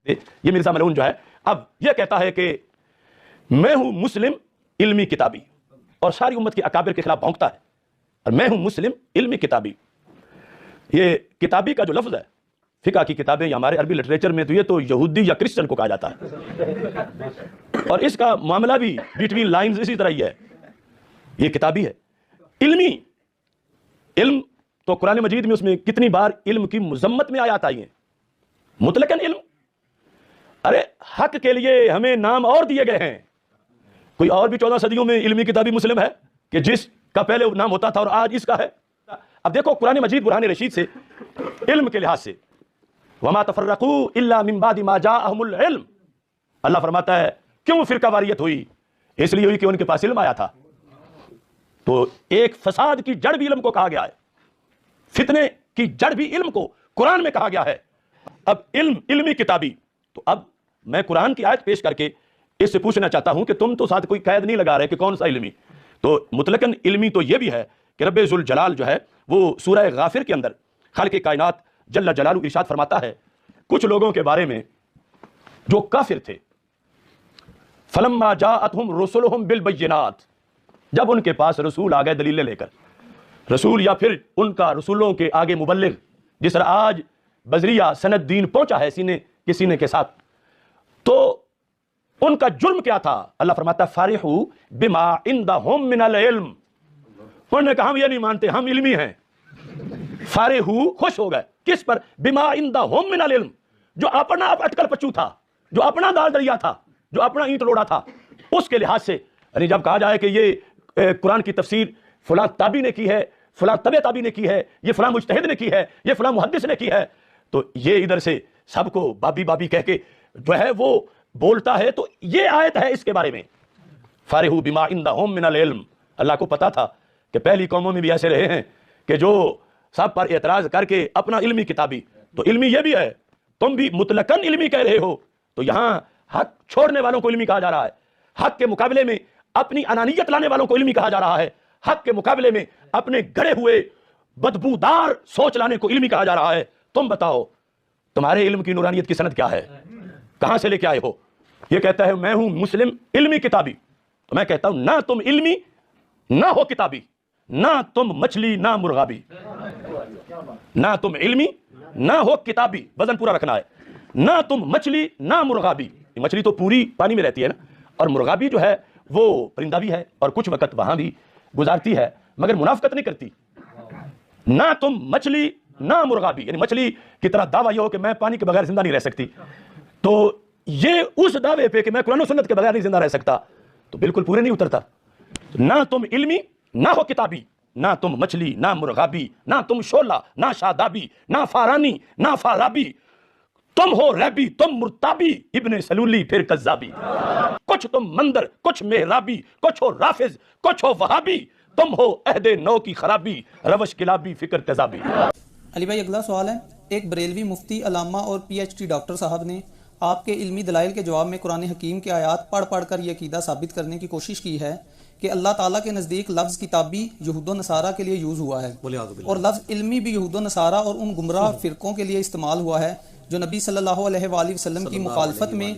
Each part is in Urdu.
یہ مرزا ملعون جو ہے اب یہ کہتا ہے کہ میں ہوں مسلم علمی کتابی، اور ساری امت کے اکابر کے خلاف بھونکتا ہے، اور میں ہوں مسلم علمی کتابی۔ یہ کتابی کا جو لفظ ہے فقہ کی کتابیں یا ہمارے عربی لٹریچر میں تو یہ تو یہودی یا کرسچن کو کہا جاتا ہے، اور اس کا معاملہ بھی بٹوین لائنز اسی طرح ہی ہے، یہ کتابی ہے۔ علمی علم تو قرآن مجید میں اس میں کتنی بار علم کی مذمت میں آیات آئی ہیں، مطلقاً علم، ارے حق کے لیے ہمیں نام اور دیے گئے ہیں، کوئی اور بھی 14 صدیوں میں علمی کتابی مسلم ہے کہ جس کا پہلے نام ہوتا تھا اور آج اس کا ہے؟ اب دیکھو قرآن مجید برہان رشید سے علم کے لحاظ سے وما تفرقوا الا من بعد ما جاءهم العلم، اللہ فرماتا ہے کیوں فرقہ واریت ہوئی؟ اس لیے ہوئی کہ ان کے پاس علم آیا تھا۔ تو ایک فساد کی جڑ بھی علم کو کہا گیا ہے، فتنے کی جڑ بھی علم کو قرآن میں کہا گیا ہے۔ اب علم علمی کتابی، تو اب میں قرآن کی آیت پیش کر کے اس سے پوچھنا چاہتا ہوں کہ تم تو ساتھ کوئی قید نہیں لگا رہے کہ کون سا علمی، تو مطلقاً علمی تو یہ بھی ہے کہ رب ذوالجلال جو ہے وہ سورہ غافر کے اندر خالق کائنات جل جلالہ ارشاد فرماتا ہے کچھ لوگوں کے بارے میں جو کافر تھے، فلما جاءتهم رسلهم بالبینات، جب ان کے پاس رسول آ گئے دلیلیں لے کر، رسول یا پھر ان کا رسولوں کے آگے مبلغ، جس طرح آج بذریعہ سند دین پہنچا ہے سینے کے سینے کے ساتھ، تو ان کا جرم کیا تھا؟ اللہ فرماتا فارحوا بما عندهم من العلم، انہوں نے کہا ہم یہ نہیں مانتے، ہم علمی ہیں۔ فارحوا، خوش ہو گئے، کس پر؟ بما عندهم من العلم، جو اپنا اٹکل پچو تھا، جو اپنا دال دریا تھا، جو اپنا اینٹ لوڑا تھا، اس کے لحاظ سے یعنی جب کہا جائے کہ یہ قرآن کی تفسیر فلاں تابعی نے کی ہے، فلاں تبع تابعی نے کی ہے، یہ فلاں مجتہد نے کی ہے، یہ فلاں محدث نے کی ہے، تو یہ ادھر سے سب کو بابی بابی کہہ کے جو ہے وہ بولتا ہے، تو یہ آیت ہے اس کے بارے میں، فارحوا بما عندهم من العلم۔ اللہ کو پتا تھا کہ پہلی قوموں میں بھی ایسے رہے ہیں کہ جو سب پر اعتراض کر کے اپنا علمی کتابی، تو علمی یہ بھی ہے، تم بھی مطلقاً علمی کہہ رہے ہو، تو یہاں حق چھوڑنے والوں کو علمی کہا جا رہا ہے، حق کے مقابلے میں اپنی انانیت لانے والوں کو علمی کہا جا رہا ہے، حق کے مقابلے میں اپنے گڑے ہوئے بدبودار سوچ لانے کو علمی کہا جا رہا ہے۔ تم بتاؤ تمہارے علم کی نورانیت کی سند کیا ہے؟ کہاں سے لے کے آئے ہو؟ یہ کہتا ہے میں ہوں مسلم علمی کتابی، تو میں کہتا ہوں نہ تم علمی نہ ہو کتابی، نہ تم مچھلی نہ مرغابی، نہ تم علمی نہ ہو کتابی، وزن پورا رکھنا ہے، نہ تم مچھلی نہ مرغابی، مچھلی تو پوری پانی میں رہتی ہے نا، اور مرغابی جو ہے وہ پرندہ بھی ہے اور کچھ وقت وہاں بھی گزارتی ہے مگر منافقت نہیں کرتی۔ نہ تم مچھلی نہ مرغابی، یعنی مچھلی کی طرح دعویٰ یہ ہو کہ میں پانی کے بغیر زندہ نہیں رہ سکتی، تو یہ اس دعوے پہ کہ میں قرآن و سنت کے بغیر نہیں زندہ رہ سکتا تو بالکل پورے نہیں اترتا۔ نہ تم علمی نہ ہو کتابی، نہ تم مچھلی نہ مرغابی، نہ تم شعلہ نہ شادابی، نہ فارانی نہ فارابی، تم ہو ریبی، تم مرتابی، ابن سلولی پھر کذابی، کچھ تم مندر، کچھ محرابی، کچھ ہو رافض، کچھ ہو وہابی، تم ہو عہد نو کی خرابی، روش کلابی، فکر تیزابی۔ علی بھائی اگلا سوال ہے، ایک بریلوی مفتی علامہ اور پی ایچ ڈی ڈاکٹر صاحب نے آپ کے علمی دلائل کے جواب میں قرآن حکیم کے آیات پڑھ پڑھ کر یہ عقیدہ ثابت کرنے کی کوشش کی ہے کہ اللہ تعالیٰ کے نزدیک لفظ کتابی یہود و نصارہ کے لیے یوز ہوا ہے، اور لفظ علمی بھی یہود و نصارہ اور ان گمراہ فرقوں کے لیے استعمال ہوا ہے جو نبی صلی اللہ علیہ وآلہ وسلم کی مخالفت میں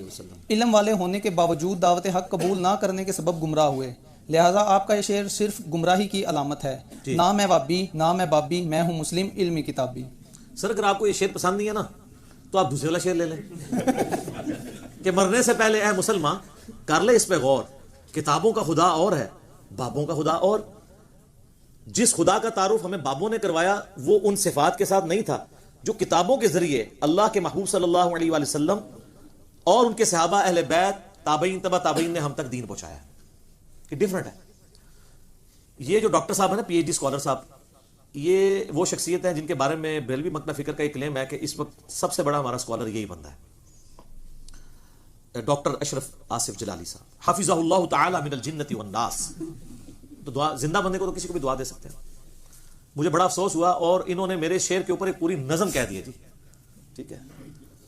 علم والے ہونے کے باوجود دعوت حق قبول نہ کرنے کے سبب گمراہ ہوئے، لہٰذا آپ کا یہ شعر صرف گمراہی کی علامت ہے، نہ میں وابی نہ میں بابی، میں ہوں مسلم علمی کتابی۔ سر اگر آپ کو یہ شعر پسند نہیں ہے نا تو آپ دوسرے والا شعر لے لیں کہ مرنے سے پہلے اے مسلمان کر لے اس پہ غور، کتابوں کا خدا اور ہے بابوں کا خدا اور، جس خدا کا تعارف ہمیں بابوں نے کروایا وہ ان صفات کے ساتھ نہیں تھا جو کتابوں کے ذریعے اللہ کے محبوب صلی اللہ علیہ وآلہ وسلم اور ان کے صحابہ اہل بیت تابعین تبع تابعین نے ہم تک دین پہنچایا، کہ ڈیفرنٹ ہے۔ یہ جو ڈاکٹر صاحب ہیں نا، پی ایچ ڈی اسکالر صاحب، یہ وہ شخصیت ہیں جن کے بارے میں بریلوی مکتب فکر کا ایک کلیم ہے کہ اس وقت سب سے بڑا ہمارا اسکالر یہی بندہ ہے، ڈاکٹر اشرف آصف جلالی صاحب حفظہ اللہ تعالی من الجنۃ والناس۔ تو دعا، زندہ بندے کو تو کسی کو بھی دعا دے سکتے ہیں۔ مجھے بڑا افسوس ہوا اور انہوں نے میرے شعر کے اوپر ایک پوری نظم کہہ دی تھی، ٹھیک ہے،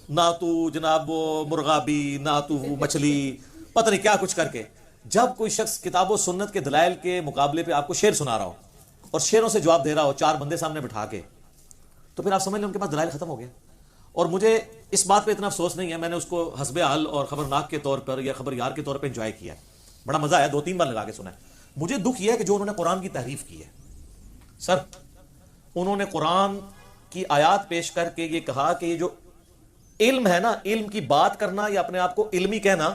نہ تو جناب وہ مرغابی نہ تو وہ مچھلی، پتہ نہیں کیا کچھ کر کے۔ جب کوئی شخص کتاب و سنت کے دلائل کے مقابلے پہ آپ کو شعر سنا رہا ہو اور شعروں سے جواب دے رہا ہو چار بندے سامنے بٹھا کے، تو پھر آپ سمجھ لیں ان کے پاس دلائل ختم ہو گیا۔ اور مجھے اس بات پہ اتنا افسوس نہیں ہے، میں نے اس کو حسب حال اور خبرناک کے طور پر یا خبریار کے طور پہ انجوائے کیا ہے، بڑا مزہ آیا، 2-3 بار لگا کے سنا ہے۔ مجھے دکھ یہ ہے کہ جو انہوں نے قرآن کی تحریف کی ہے، سر انہوں نے قرآن کی آیات پیش کر کے یہ کہا کہ یہ جو علم ہے نا، علم کی بات کرنا یا اپنے آپ کو علمی کہنا،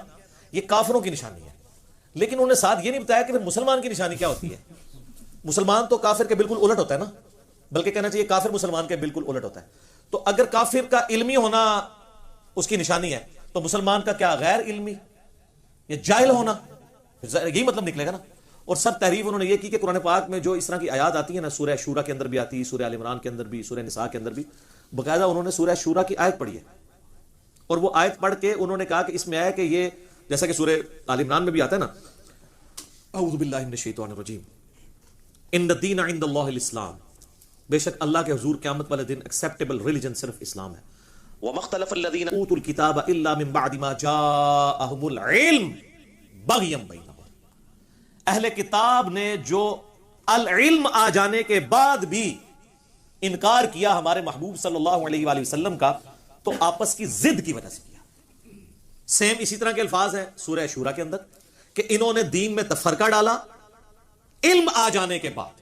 یہ کافروں کی نشانی ہے، لیکن انہوں نے ساتھ یہ نہیں بتایا کہ پھر مسلمان کی نشانی کیا ہوتی ہے۔ مسلمان تو کافر کے بالکل الٹ ہوتا ہے نا، بلکہ کہنا چاہیے کافر مسلمان کے بالکل الٹ ہوتا ہے۔ تو اگر کافر کا علمی ہونا اس کی نشانی ہے تو مسلمان کا کیا غیر علمی یا جاہل ہونا، یہی مطلب نکلے گا نا۔ اور سب تحریف انہوں نے یہ کی کہ قرآن پاک میں جو اس طرح کی آیات آتی ہیں نا، سورہ شورا کے اندر بھی آتی ہے، سورہ آل عمران کے اندر بھی، سورہ نساء کے اندر بھی، باقاعدہ انہوں نے سورہ شورا کی آیت پڑھی ہے، اور وہ آیت پڑھ کے انہوں نے کہا کہ اس میں آیا کہ یہ جیسا کہ سورہ آل عمران میں بھی آتا ہے نا، اعوذ باللہ من الشیطان الرجیم، ان الدین عند اللہ الاسلام، بے شک اللہ کے حضور قیامت والے دن ایکسیپٹیبل ریلیجن صرف اسلام ہے۔ وَمَا اخْتَلَفَ الَّذِينَ أُوتُوا الْكِتَابَ إِلَّا مِن بَعْدِ مَا جَاءَهُمُ الْعِلْمُ بَغْيًا بَيْنَهُمْ، اہل کتاب نے جو العلم آ جانے کے بعد بھی انکار کیا ہمارے محبوب صلی اللہ علیہ وآلہ وسلم کا، تو آپس کی ضد کی وجہ سے کیا۔ سیم اسی طرح کے الفاظ ہیں سورہ شورا کے اندر کہ انہوں نے دین میں تفرقہ ڈالا علم آ جانے کے بعد۔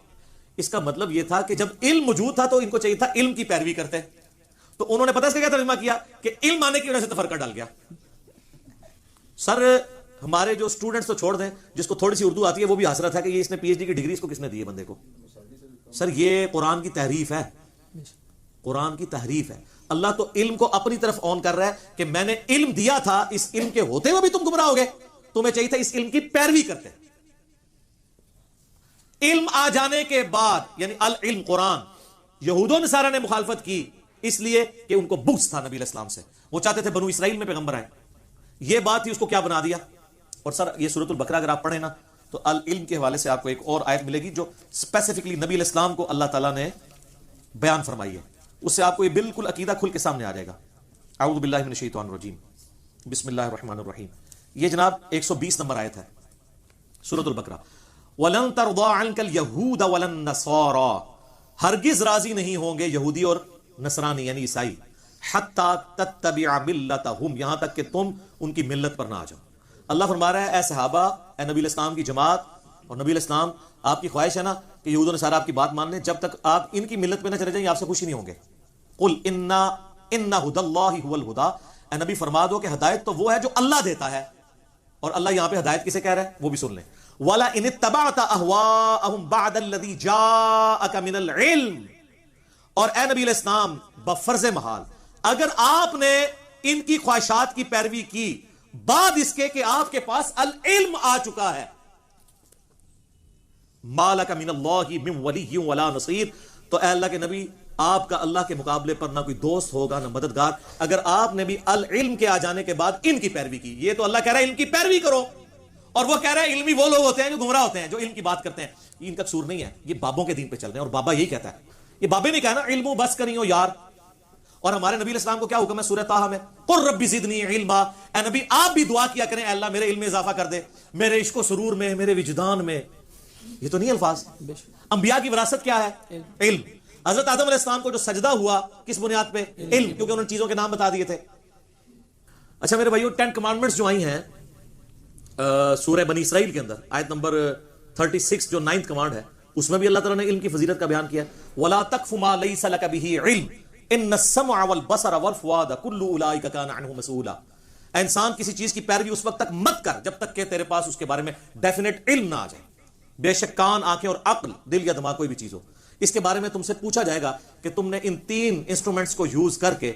اس کا مطلب یہ تھا کہ جب علم موجود تھا تو ان کو چاہیے تھا علم کی پیروی کرتے، تو انہوں نے پتہ اس کا کیا ترجمہ کیا کہ علم آنے کی وجہ سے تفرقہ ڈال گیا۔ سر ہمارے جو اسٹوڈنٹس تو چھوڑ دیں، جس کو تھوڑی سی اردو آتی ہے وہ بھی حسرت ہے کہ یہ اس نے پی ایچ ڈی کی ڈگری اس کو کس نے دی ہے بندے کو۔ سر یہ قرآن کی تحریف ہے، قرآن کی تحریف ہے۔ اللہ تو علم کو اپنی طرف آن کر رہا ہے کہ میں نے علم دیا تھا، اس علم کے ہوتے ہوئے بھی تم گمراہ ہو گئے، تمہیں چاہیے تھا اس علم کی پیروی کرتے۔ علم آ جانے کے بعد یعنی العلم قرآن، یہود و نصارہ نے مخالفت کی اس لیے کہ ان کو بغض تھا نبی علیہ السلام سے، وہ چاہتے تھے بنو اسرائیل میں پیغمبر آئے، یہ بات تھی، اس کو کیا بنا دیا۔ اور سر یہ سورۃ البقرہ اگر آپ پڑھیں نا تو العلم کے حوالے سے آپ کو ایک اور آیت ملے گی جو اسپیسیفکلی نبی علیہ السلام کو اللہ تعالیٰ نے بیان فرمائی ہے، اس سے آپ کو یہ بالکل عقیدہ کھل کے سامنے آ جائے گا۔ اعوذ باللہ من الشیطان الرجیم، بسم اللہ الرحمن الرحیم۔ یہ جناب 120 نمبر آیت ہے سورۃ البقرہ۔ وَلَن تَرْضَىٰ عَنْكَ الْيَهُودَ وَلَا النَّصَارَىٰ، ہرگز راضی نہیں ہوں گے یہودی اور نصرانی یعنی عیسائی، حَتَّىٰ تَتَّبِعَ مِلَّتَهُمْ، یہاں تک کہ تم ان کی ملت پر نہ آ جاؤ۔ اللہ فرما رہا ہے اے صحابہ، اے نبی علیہ السلام کی جماعت، اور نبی علیہ السلام آپ کی خواہش ہے نا کہ یہود و نصارہ آپ کی بات مان لیں، جب تک آپ ان کی ملت پہ نہ چلے جائیں آپ سے خوشی نہیں ہوں گے۔ قُلْ إِنَّ هُدَى اللَّهِ هُوَ الْهُدَىٰ، اے نبی فرما دو کہ ہدایت تو وہ ہے جو اللہ دیتا ہے، اور اللہ یہاں پہ ہدایت کسے کہہ رہا ہے وہ بھی سن لیں۔ وَلَا إِنِ اتَّبَعْتَ أَهْوَاءَهُمْ بَعْدَ الَّذِي جَاءَكَ مِنَ الْعِلْمِ، اور اے نبی علیہ السلام بفرض محال اگر آپ نے ان کی خواہشات کی پیروی کی بعد اس کے کہ آپ کے پاس العلم آ چکا ہے، مَا لَكَ مِنَ اللَّهِ مِن وَلِيٍّ وَلَا نَصِيرٍ، تو اے اللہ کے نبی آپ کا اللہ کے مقابلے پر نہ کوئی دوست ہوگا نہ مددگار، اگر آپ نے بھی العلم کے آ جانے کے بعد ان کی پیروی کی۔ یہ تو اللہ کہہ رہا ہے علم کی پیروی کرو، اور وہ کہہ رہا ہے علمی وہ لوگ ہوتے ہیں جو گمراہ ہوتے ہیں، جو علم کی بات کرتے ہیں۔ یہ ان کا قصور نہیں ہے، یہ بابوں کے دین پہ چل رہے ہیں، اور بابا یہی کہتا ہے، یہ بابے نہیں کہنا علم بس کریو یار۔ اور ہمارے نبی علیہ السلام کو کیا حکم ہے سورہ طٰہٰ میں، قُل رَبِّ زِدْنِی علما، اے نبی آپ بھی دعا کیا کریں اے اللہ میرے علم میں اضافہ کر دے، میرے عشق و سرور میں، میرے وجدان میں۔ یہ تو نہیں الفاظ، انبیاء کی وراثت کیا ہے؟ علم۔ حضرت آدم علیہ السلام کو جو سجدہ ہوا کس بنیاد پہ؟ علم، کیونکہ انہوں نے چیزوں کے نام بتا دیے تھے۔ اچھا میرے بھائیو، 10 کمانڈمنٹس جو آئی ہیں سورہ بنی اسرائیل کے اندر، آیت نمبر 36 جو 9th کمانڈ ہے، اس میں بھی اللہ تعالیٰ نے علم کی فضیلت کا بیان کیا ہے۔ وَلَا تَقْفُ مَا لَيْسَ لَكَ بِهِ عِلْمٌ إِنَّ السَّمْعَ وَالْبَصَرَ وَالْفُؤَادَ كُلُّ أُولَٰئِكَ كَانَ عَنْهُ مَسْئُولًا، اے انسان کسی چیز کی پیروی اس وقت تک مت کر جب تک کہ تیرے پاس اس کے بارے میں ڈیفینیٹ علم نہ آ جائے۔ بے شک کان، آنکھیں اور عقل، دل یا دماغ کوئی بھی چیز ہو، اس کے بارے میں تم سے پوچھا جائے گا کہ تم نے ان 3 انسٹرومنٹس کو یوز کر کے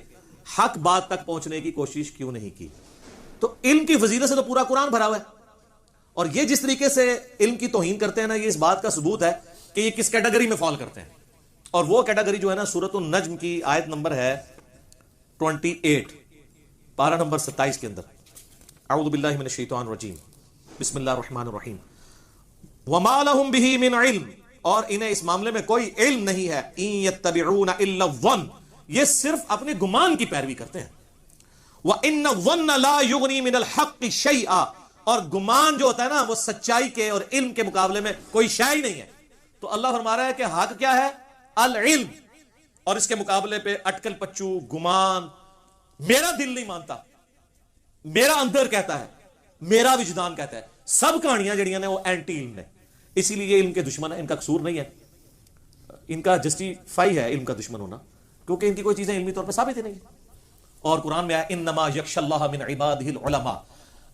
حق بات تک پہنچنے کی کوشش کیوں نہیں کی۔ تو علم کی فضیلت سے تو پورا قرآن بھرا ہوا ہے، اور یہ جس طریقے سے علم کی توہین کرتے ہیں نا، یہ اس بات کا ثبوت ہے کہ یہ کس کیٹیگری میں فال کرتے ہیں۔ اور وہ کیٹیگری جو ہے نا سورۃ النجم کی آیت نمبر ہے 28، پارہ نمبر 27 کے اندر، اعوذ باللہ من الشیطان الرجیم، بسم اللہ الرحمن الرحیم۔ وَمَا لَهُم بِهِ مِنْ عِلْمٍ، اور انہیں اس معاملے میں کوئی علم نہیں ہے، إِن يَتَّبِعُونَ إِلَّا الظَّنَّ، یہ صرف اپنے گمان کی پیروی کرتے ہیں۔ وَإِنَّ الظَّنَّ لَا يُغْنِي مِنَ الْحَقِّ شَيْئًا، اور گمان جو ہوتا ہے نا وہ سچائی کے اور علم کے مقابلے میں کوئی شے ہی نہیں ہے۔ تو اللہ فرما رہا ہے کہ حق کیا ہے؟ العلم، اور اس کے مقابلے پہ اٹکل پچو، گمان میرا دل نہیں مانتا, میرا اندر کہتا ہے, میرا وجدان کہتا ہے. سب کہانیاں جڑیاں نے وہ اینٹی علم نے, اسی لیے یہ علم کے دشمن ہے. ان کا قصور نہیں ہے, ان کا جسٹیفائی ہے علم کا دشمن ہونا, کیونکہ ان کی کوئی چیزیں علمی طور پہ ثابت ہی نہیں. اور قرآن میں آیا انما یخشی اللہ من عبادہ العلماء,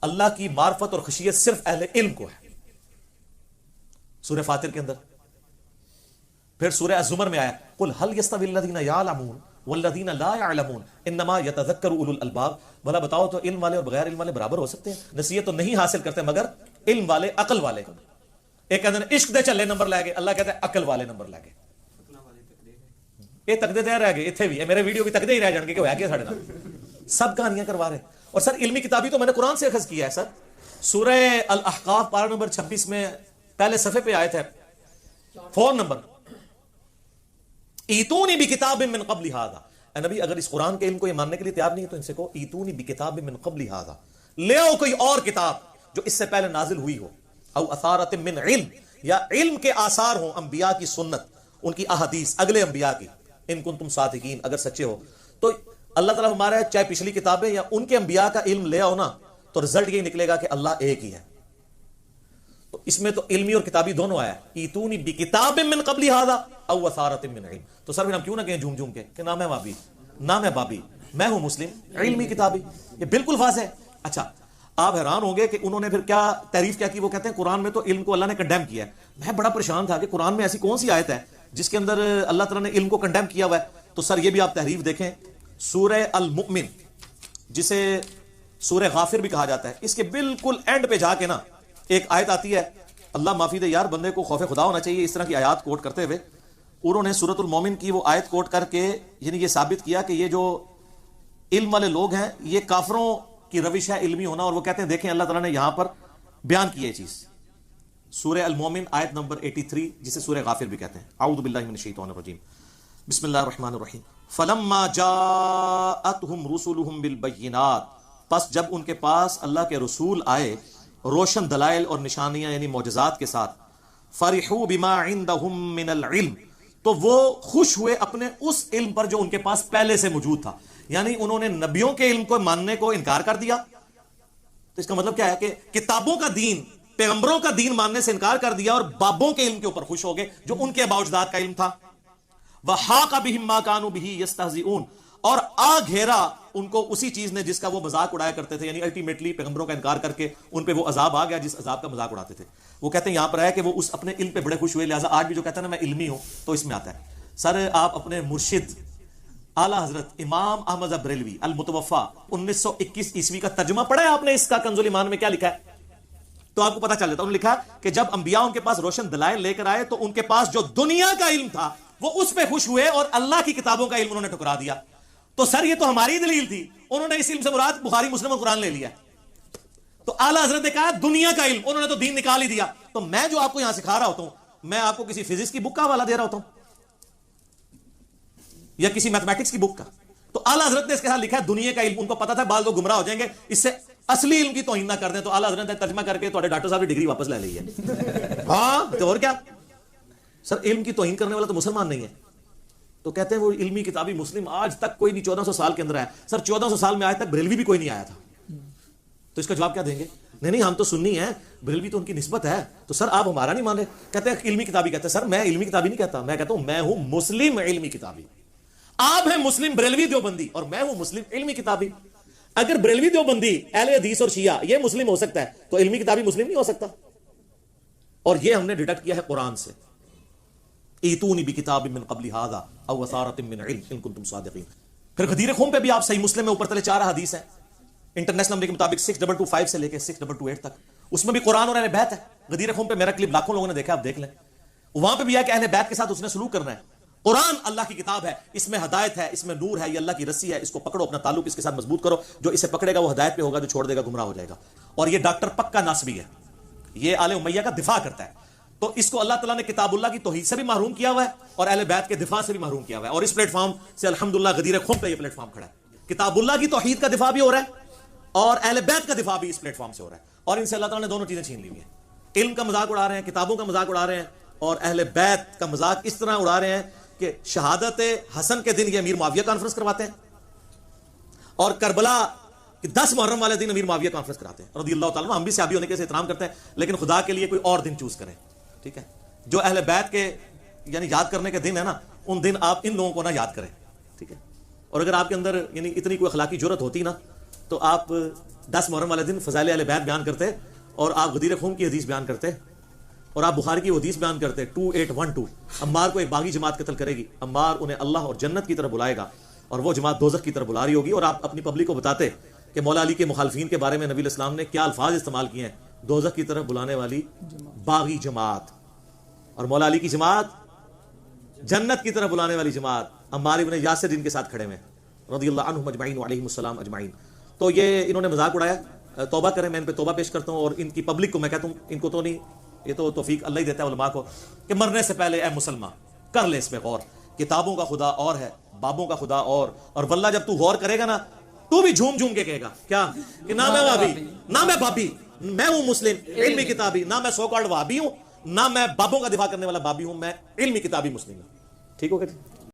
اللہ کی معرفت اور خشیت صرف اہل علم کو ہے. سورہ فاطر کے اندر. پھر سورہ الزمر میں آیا قل هل يستوي الذين يعلمون والذین لا يعلمون انما يتذکر اولو الالباب, بھلا بتاؤ تو علم والے اور بغیر علم والے برابر ہو سکتے ہیں؟ نصیحت تو نہیں حاصل کرتے مگر علم والے, عقل والے. ایک کہتے ہیں عشق دے چلے نمبر لے گئے, اللہ کہتا ہے عقل والے نمبر لے گئے. یہ تکدے دے رہ گئے, اتنے بھی میرے ویڈیو بھی تکدے ہی رہ جان گے کہ ہوا کیا ساڑھے نال, سب کہانیاں کروا رہے ہیں. اور سر علمی کتابی تو میں نے قرآن سے اخذ کیا ہے سر. سورہ الاحقاف پارہ نمبر 26 میں پہلے صفحے پہ آیت ہے 4 نمبر, ایتونی بکتاب من قبل ھذا. اے نبی اگر اس قرآن کے علم کو یہ ماننے کے لیے تیار نہیں ہے تو ان سے کہو ایتونی بکتاب من قبل ھذا, لے آؤ کوئی اور کتاب جو اس سے پہلے نازل ہوئی ہو, او اثارۃ من علم, یا علم کے آثار ہوں, انبیاء کی سنت, ان کی احادیث, اگلے انبیاء کی, ان کنتم صادقین, اگر سچے ہو. تو اللہ تعالیٰ ہمارا چاہے پچھلی کتابیں یا ان کے انبیاء کا علم لے آؤ نا, تو رزلٹ یہی نکلے گا کہ اللہ ایک ہی ہے. تو اس میں تو علمی اور کتابی دونوں آیا, ایتونی بکتاب من قبل ھذا او اثارۃ من علم. تو سر ہم کیوں نہ کہیں جھوم جھوم کے کہ نام ہے بابی, نام ہے بابی, میں ہوں مسلم علمی کتابی, یہ بالکل واضح ہے. اچھا آپ حیران ہوں گے کہ انہوں نے پھر کیا تعریف کیا کی, وہ کہتے ہیں قرآن میں تو علم کو اللہ نے کنڈیم کیا ہے. میں بڑا پریشان تھا کہ قرآن میں ایسی کون سی آیت ہے جس کے اندر اللہ تعالیٰ نے علم کو کنڈیم کیا ہوا ہے. تو سر یہ بھی آپ تحریف دیکھیں, سورہ المؤمن جسے سورہ غافر بھی کہا جاتا ہے, اس کے بالکل اینڈ پہ جا کے نا ایک آیت آتی ہے, اللہ معافی دے یار, بندے کو خوف خدا ہونا چاہیے اس طرح کی آیات کوٹ کرتے ہوئے. انہوں نے سورۃ المومن کی وہ آیت کوٹ کر کے یعنی یہ ثابت کیا کہ یہ جو علم والے لوگ ہیں یہ کافروں کی روش ہے علمی ہونا, اور وہ کہتے ہیں دیکھیں اللہ تعالیٰ نے یہاں پر بیان کی یہ چیز. سورہ المومن آیت نمبر 83 جسے سورہ غافر بھی کہتے ہیں. اعوذ باللہ من الشیطان الرجیم, بسم اللہ الرحمن الرحیم. فلما جاءتهم رسلهم بالبینات, پس جب ان کے پاس اللہ کے رسول آئے روشن دلائل اور نشانیاں یعنی معجزات کے ساتھ, فرحوا بما عندهم من العلم, تو وہ خوش ہوئے اپنے اس علم پر جو ان کے پاس پہلے سے موجود تھا. یعنی انہوں نے نبیوں کے علم کو ماننے کو انکار کر دیا. تو اس کا مطلب کیا ہے کہ کتابوں کا دین, پیغمبروں کا دین ماننے سے انکار کر دیا, اور بابوں کے علم کے اوپر خوش ہو گئے جو ان کے اباء و اجداد کا علم تھا. وَحَاقَ بِهِم مَّا كَانُوا بِهِ يَسْتَهْزِئُونَ, اور آ گھیرا ان کو اسی چیز نے جس کا وہ مذاق اڑایا کرتے تھے. یعنی الٹیمیٹلی پیغمبروں کا انکار کر کے ان پہ وہ عذاب آ گیا جس عذاب کا مذاق اڑاتے تھے. وہ کہتے ہیں یہاں پر ہے کہ وہ اس اپنے علم پہ بڑے خوش ہوئے, لہٰذا آج بھی جو کہتا ہے نا میں علمی ہوں, تو اس میں آتا ہے. سر آپ اپنے مرشد اعلیٰ حضرت امام احمد بریلوی المتوفا 1921 عیسوی کا ترجمہ پڑھا ہے آپ نے, اس کا کنز الایمان میں کیا لکھا ہے تو آپ کو پتا چل جاتا. انہوں نے لکھا کہ جب انبیاء ان کے پاس روشن دلائل لے کر آئے تو ان کے پاس جو دنیا کا علم تھا وہ اس پہ خوش ہوئے, اور اللہ کی کتابوں کا علم انہوں نے ٹھکرا دیا. تو سر یہ تو ہماری دلیل تھی, انہوں نے اس علم سے مراد بخاری مسلم اور قرآن لے لیا. تو اعلیٰ حضرت نے کہا دنیا کا علم, انہوں نے تو دین نکال ہی دیا. تو میں جو آپ کو یہاں سکھا رہا ہوتا ہوں, میں آپ کو کسی فزکس کی بک کا حوالہ دے رہا ہوتا ہوں یا کسی میتھمیٹکس کی بک کا. تو اعلیٰ حضرت نے اس کے ساتھ لکھا ہے دنیا کا علم. ان کو پتا تھا بعض لوگ گمراہ ہو جائیں گے, اس سے اصلی علم کی توہین نہ کر دیں, تو اعلیٰ حضرت نے ترجمہ کر کے تھوڑے ڈاکٹر صاحب کی ڈگری واپس لے لی ہے. ہاں تو اور کیا سر, علم کی توہین کرنے والا تو مسلمان نہیں ہے. تو کہتے ہیں وہ علمی کتابی مسلم آج تک کوئی نہیں, 1400 سال کے اندر آیا. سر 1400 سال میں آج تک بریلوی بھی کوئی نہیں آیا تھا. تو اس کا جواب کیا دیں گے؟ نہیں ہم تو سنی ہیں, بریلوی تو ان کی نسبت ہے. تو سر آپ ہمارا نہیں مان رہے. کہتے ہیں علمی کتابی, کہتے ہیں سر میں علمی کتابی نہیں کہتا, میں کہتا ہوں میں ہوں مسلم علمی کتابی. آپ ہیں مسلم بریلوی دیوبندی اور میں ہوں مسلم علمی کتابی. اگر بریلوی دیوبندی اہل حدیث اور شیعہ یہ مسلم ہو سکتا ہے تو علمی کتابی مسلم نہیں ہو سکتا. اور یہ ہم نے ڈیڈکٹ کیا ہے قرآن سے. ایتونی بکتاب من قبل ھذا او اثارۃ من علم ان کنتم صادقین. پھر غدیر خم پہ بھی آپ صحیح مسلم میں اوپر تلے 4 حدیث ہیں انٹرنیشنل نمبر کے مطابق 6225 سے لے کے 6228 تک. اس میں بھی قرآن اور اہل بیت ہے. غدیر خم پہ میرا کلپ لاکھوں لوگوں نے دیکھا, آپ دیکھ لیں. وہاں پہ بھی ہے کہ اہل بیت کے ساتھ اس نے سلوک کرنا ہے. قرآن اللہ کی کتاب ہے, اس میں ہدایت ہے, اس میں نور ہے, یہ اللہ کی رسی ہے, اس کو پکڑو, اپنا تعلق اس کے ساتھ مضبوط کرو. جو اسے پکڑے گا وہ ہدایت پہ ہوگا, جو چھوڑ دے گا گمراہ ہو جائے گا. اور یہ ڈاکٹر پکا ناسبی ہے, یہ آل امیہ کا دفاع کرتا ہے. تو اس کو اللہ تعالیٰ نے کتاب اللہ کی توحید سے بھی محروم کیا ہوا ہے اور اہل بیت کے دفاع سے بھی محروم کیا ہوا ہے. اور اس پلیٹ فارم سے الحمدللہ غدیر خم پہ یہ پلیٹ فارم کھڑا ہے. کتاب اللہ کی توحید کا دفاع بھی ہو رہا ہے اور اہل بیت کا دفاع بھی اس پلیٹ فارم سے ہو رہا ہے. اور ان سے اللہ تعالیٰ نے دونوں چیزیں چھین لی ہوئی ہیں. علم کا مذاق اڑا رہے ہیں, کتابوں کا مذاق اڑا رہے ہیں, اور اہل بیت کا مذاق اس طرح اڑا رہے ہیں کہ شہادت حسن کے دن یہ امیر معاویہ کانفرنس کرواتے ہیں, اور کربلا کہ 10 محرم والے دن امیر معاویہ کانفرنس کراتے ہیں رضی اللہ تعالیٰ عنہ. ہم بھی صحابی ہونے کے سے احترام کرتے ہیں, لیکن خدا کے لیے کوئی اور دن چوز کریں, ٹھیک ہے. جو اہل بیت کے یعنی یاد کرنے کے دن ہے نا, ان دن آپ ان لوگوں کو نہ یاد کریں, ٹھیک ہے. اور اگر آپ کے اندر یعنی اتنی کوئی اخلاقی جرت ہوتی نا, تو آپ 10 محرم والے دن فضائل اہل بیت بیان کرتے, اور آپ غدیر خون کی حدیث بیان کرتے, اور آپ بخاری کی حدیث بیان کرتے 2812 عمار کو ایک باغی جماعت قتل کرے گی, عمار انہیں اللہ اور جنت کی طرف بلائے گا, اور وہ جماعت دوزخ کی طرف بلا رہی ہوگی. اور آپ اپنی پبلک کو بتاتے کہ مولا علی کے مخالفین کے بارے میں نبی الاسلام نے کیا الفاظ استعمال کیے ہیں, دوزخ کی طرف بلانے والی باغی جماعت, اور مولا علی کی جماعت جنت کی طرف بلانے والی جماعت عمار ابن یاسر جن کے ساتھ کھڑے ہیں رضی اللہ عنہم اجمعین وعلیہم السلام اجمعین. تو یہ انہوں نے مذاق اڑایا, توبہ کریں, میں ان پہ توبہ پیش کرتا ہوں. اور ان کی پبلک کو میں کہتا ہوں, ان کو تو نہیں, یہ تو توفیق اللہ ہی دیتا ہے علماء کو, کہ مرنے سے پہلے اے مسلمان کر لے اس پہ غور. کتابوں کا خدا اور ہے, بابوں کا خدا اور واللہ جب تو غور کرے گا نا, تو بھی جھوم جھوم کے کہے گا کیا, کہ نہ میں وہابی, نہ میں بابی, میں ہوں مسلم علمی کتابی, نہ میں سو کالڈ وہابی ہوں, نہ میں بابوں کا دفاع کرنے والا بابی ہوں, میں علمی کتابی مسلم ہوں. ٹھیک ہو گیا.